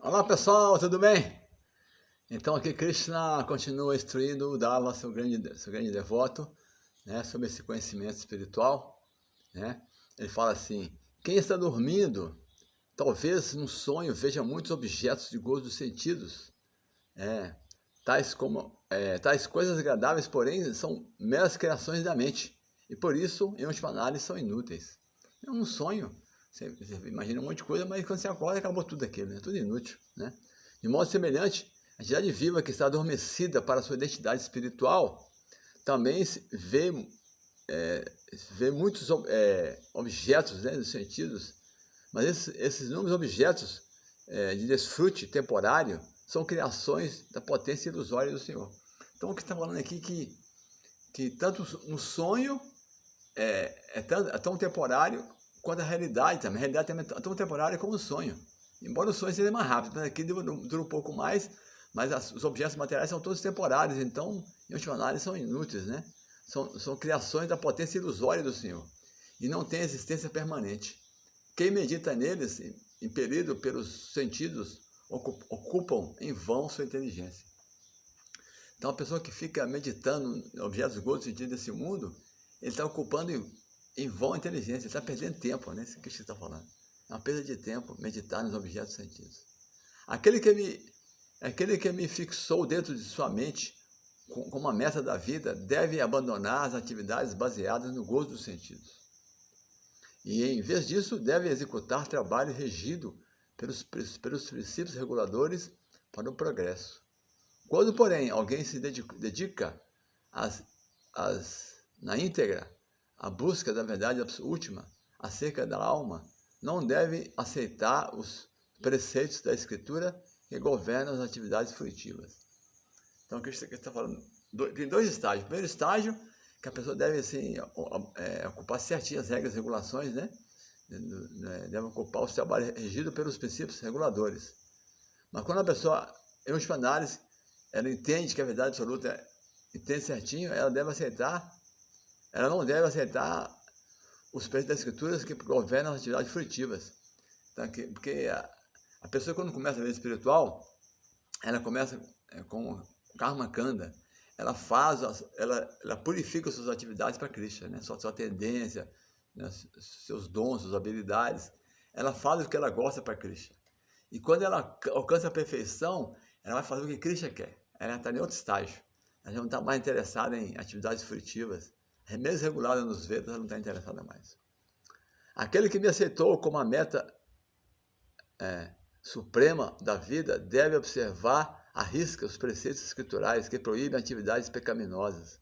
Olá pessoal, tudo bem? Então aqui Krishna continua instruindo o Dava, seu grande devoto, né, sobre esse conhecimento espiritual, né? Ele fala assim: quem está dormindo, talvez num sonho veja muitos objetos de gozo dos sentidos, tais coisas agradáveis, porém são meras criações da mente e por isso, em última análise, são inúteis. É um sonho. Você imagina um monte de coisa, mas quando você acorda, acabou tudo aquilo, né? Tudo inútil, né? De modo semelhante, a entidade viva que está adormecida para a sua identidade espiritual também vê muitos objetos, né, dos sentidos, mas esses inúmeros objetos de desfrute temporário são criações da potência ilusória do Senhor. Então, o que está falando aqui que tanto no sonho é tão temporário quanto a realidade também. A realidade também é tão temporária como o sonho. Embora o sonho seja mais rápido, mas aqui dura um pouco mais, mas os objetos materiais são todos temporários, então, em última análise, são inúteis, né? São criações da potência ilusória do Senhor e não têm existência permanente. Quem medita neles, impelido pelos sentidos, ocupam em vão sua inteligência. Então, a pessoa que fica meditando em objetos de gozo e sentido desse mundo, ele está ocupando em vão a inteligência, ele está perdendo tempo, né? Isso que você está falando. É uma perda de tempo meditar nos objetos sentidos. Aquele que me fixou dentro de sua mente como a meta da vida deve abandonar as atividades baseadas no gozo dos sentidos. E, em vez disso, deve executar trabalho regido pelos princípios reguladores para o progresso. Quando, porém, alguém se dedica na íntegra à busca da verdade última acerca da alma, não deve aceitar os preceitos da Escritura que governam as atividades fruitivas. Então, aqui está falando, tem dois estágios. O primeiro estágio, que a pessoa deve assim, ocupar certinho as regras e regulações, né? Deve ocupar os trabalhos regidos pelos princípios reguladores. Mas quando a pessoa, em última análise, ela entende que a verdade absoluta entende certinho, ela não deve aceitar os preceitos das escrituras que governam as atividades fruitivas. Então, porque a pessoa, quando começa a vida espiritual, ela começa com karma kanda, ela purifica suas atividades para Krishna, né? sua tendência, né? Seus dons, suas habilidades, ela faz o que ela gosta para Krishna. E quando ela alcança a perfeição, ela vai fazer o que Krishna quer. Ela está em outro estágio. Ela já não está mais interessada em atividades fruitivas. Mesmo regulada nos Vedas, ela não está interessada mais. Aquele que me aceitou como a meta suprema da vida deve observar à risca os preceitos escriturais que proíbem atividades pecaminosas.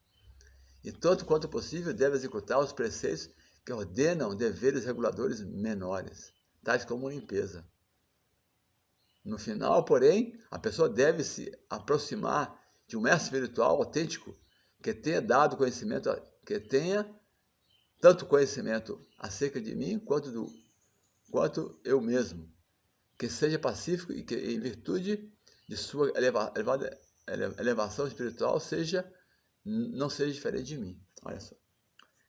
E, tanto quanto possível, deve executar os preceitos que ordenam deveres reguladores menores, tais como limpeza. No final, porém, a pessoa deve se aproximar de um mestre espiritual autêntico que tenha dado conhecimento, que tenha tanto conhecimento acerca de mim quanto eu mesmo, que seja pacífico e que, em virtude de sua elevada elevação espiritual, não seja diferente de mim. Olha só.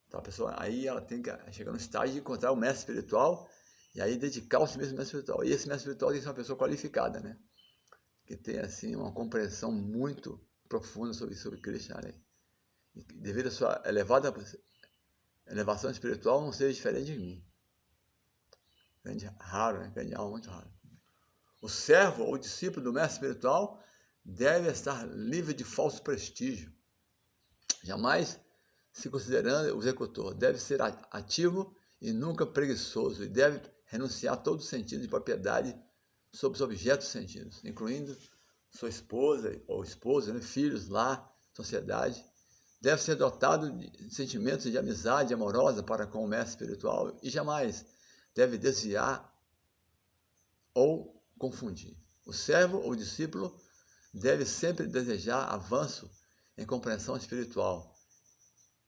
Então a pessoa aí ela tem que chegar no estágio de encontrar o mestre espiritual e aí dedicar-se mesmo ao mestre espiritual. E esse mestre espiritual tem que ser uma pessoa qualificada, né? Que tem assim uma compreensão muito profunda sobre Krishna. Né? E devido à sua elevação espiritual, não seja diferente de mim. Raro, né? Grande alma, muito raro. O servo ou discípulo do mestre espiritual deve estar livre de falso prestígio. Jamais se considerando o executor. Deve ser ativo e nunca preguiçoso. E deve renunciar a todo sentido de propriedade sobre os objetos sentidos, incluindo sua esposa ou esposa, né? Filhos, lar, sociedade. Deve ser dotado de sentimentos de amizade amorosa para com o mestre espiritual e jamais deve desviar ou confundir. O servo ou discípulo deve sempre desejar avanço em compreensão espiritual.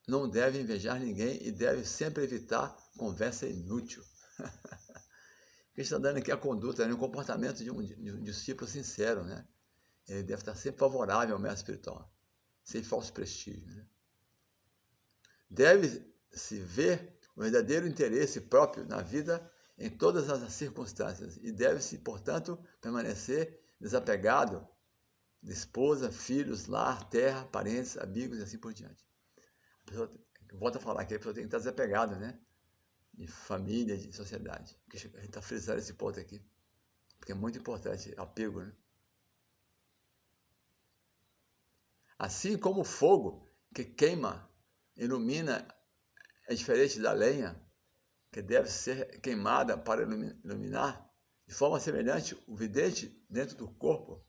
Não deve invejar ninguém e deve sempre evitar conversa inútil. Ele está dando aqui a conduta, o comportamento de um discípulo sincero, né? Ele deve estar sempre favorável ao mestre espiritual, sem falso prestígio. Né? Deve-se ver o verdadeiro interesse próprio na vida em todas as circunstâncias e deve-se, portanto, permanecer desapegado de esposa, filhos, lar, terra, parentes, amigos e assim por diante. A pessoa, volta a falar que a pessoa tem que estar desapegada, né? De família, de sociedade. A gente está frisando esse ponto aqui, porque é muito importante, apego, né? Assim como o fogo que queima, ilumina, é diferente da lenha, que deve ser queimada para iluminar, de forma semelhante, o vidente dentro do corpo,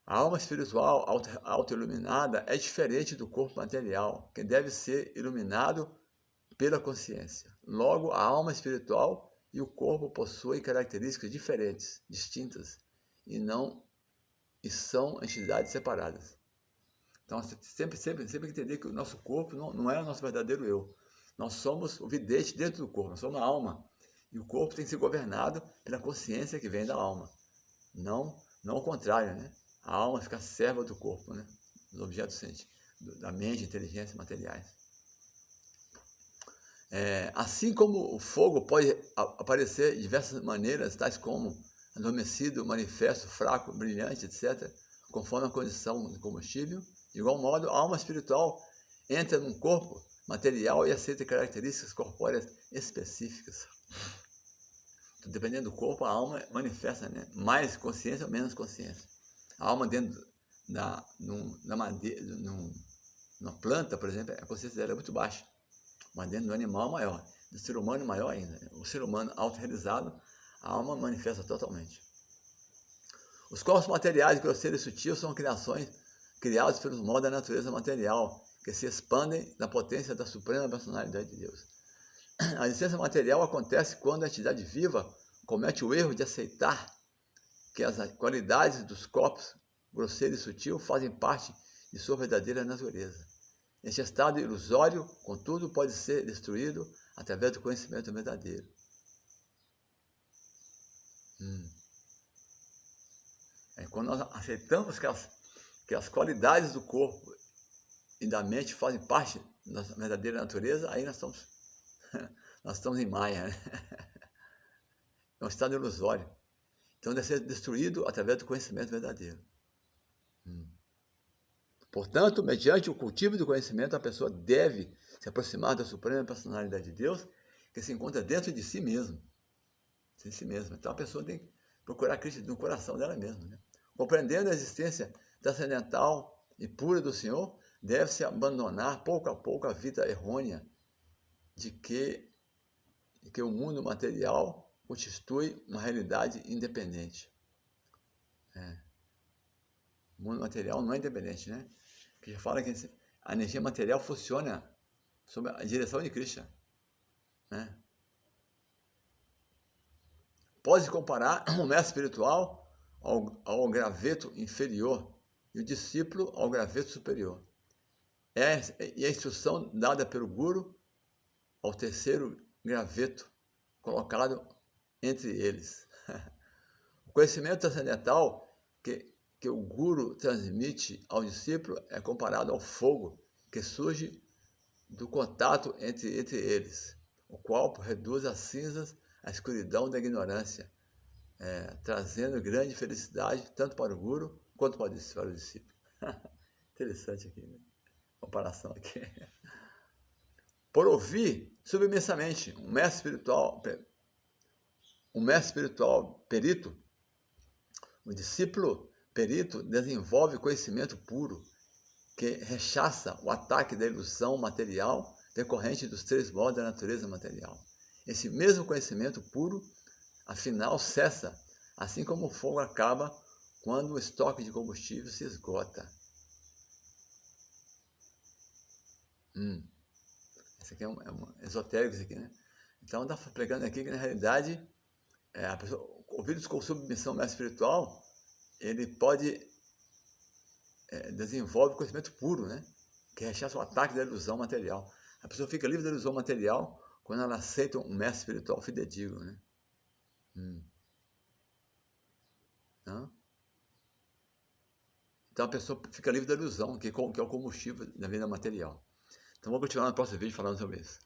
a alma espiritual auto-iluminada é diferente do corpo material, que deve ser iluminado pela consciência. Logo, a alma espiritual e o corpo possuem características diferentes, distintas, e são entidades separadas. Então, sempre entender que o nosso corpo não é o nosso verdadeiro eu. Nós somos o vidente dentro do corpo, nós somos a alma. E o corpo tem que ser governado pela consciência que vem da alma. Não o contrário, né? A alma fica serva do corpo, né? Dos objetos sentidos, da mente, inteligência materiais. Assim como o fogo pode aparecer de diversas maneiras, tais como adormecido, manifesto, fraco, brilhante, etc., conforme a condição de combustível, de igual modo, a alma espiritual entra num corpo material e aceita características corpóreas específicas. Então, dependendo do corpo, a alma manifesta, né? Mais consciência ou menos consciência. A alma dentro da madeira, numa planta, por exemplo, a consciência dela é muito baixa. Mas dentro do animal é maior. Do ser humano, maior ainda. O ser humano autorrealizado, a alma manifesta totalmente. Os corpos materiais, grosseiros e sutis são criações criadas pelos modos da natureza material, que se expandem na potência da suprema personalidade de Deus. A existência material acontece quando a entidade viva comete o erro de aceitar que as qualidades dos corpos grosseiro e sutil fazem parte de sua verdadeira natureza. Este estado ilusório, contudo, pode ser destruído através do conhecimento verdadeiro. Quando nós aceitamos que as qualidades do corpo e da mente fazem parte da nossa verdadeira natureza, aí nós estamos em Maia, né? É um estado ilusório. Então deve ser destruído através do conhecimento verdadeiro. Portanto, mediante o cultivo do conhecimento, a pessoa deve se aproximar da suprema personalidade de Deus, que se encontra dentro de si mesmo. Em si mesma. Então a pessoa tem que procurar Cristo no coração dela mesma, né? Compreendendo a existência transcendental e pura do Senhor, deve-se abandonar pouco a pouco a vida errônea de que o mundo material constitui uma realidade independente. O mundo material não é independente, né? Que já fala que a energia material funciona sob a direção de Krishna, né? Pode-se comparar o mestre espiritual ao graveto inferior e o discípulo ao graveto superior. E a instrução dada pelo guru ao terceiro graveto colocado entre eles. O conhecimento transcendental que o guru transmite ao discípulo é comparado ao fogo que surge do contato entre eles, o qual reduz a cinzas a escuridão da ignorância, trazendo grande felicidade tanto para o guru quanto para o discípulo. Interessante aqui, né? Comparação aqui. Por ouvir submissamente um mestre espiritual perito, o discípulo perito desenvolve conhecimento puro que rechaça o ataque da ilusão material decorrente dos três modos da natureza material. Esse mesmo conhecimento puro, afinal, cessa, assim como o fogo acaba quando o estoque de combustível se esgota. Esse aqui é um esotérico, isso aqui, né? Então, está pregando aqui que, na realidade, a pessoa, ouvidos com submissão mais espiritual, ele pode desenvolve conhecimento puro, né? Que rechaça o ataque da ilusão material. A pessoa fica livre da ilusão material quando ela aceita um mestre espiritual fidedigno, né? Então a pessoa fica livre da ilusão, que é o combustível da vida material. Então vou continuar no próximo vídeo falando sobre isso.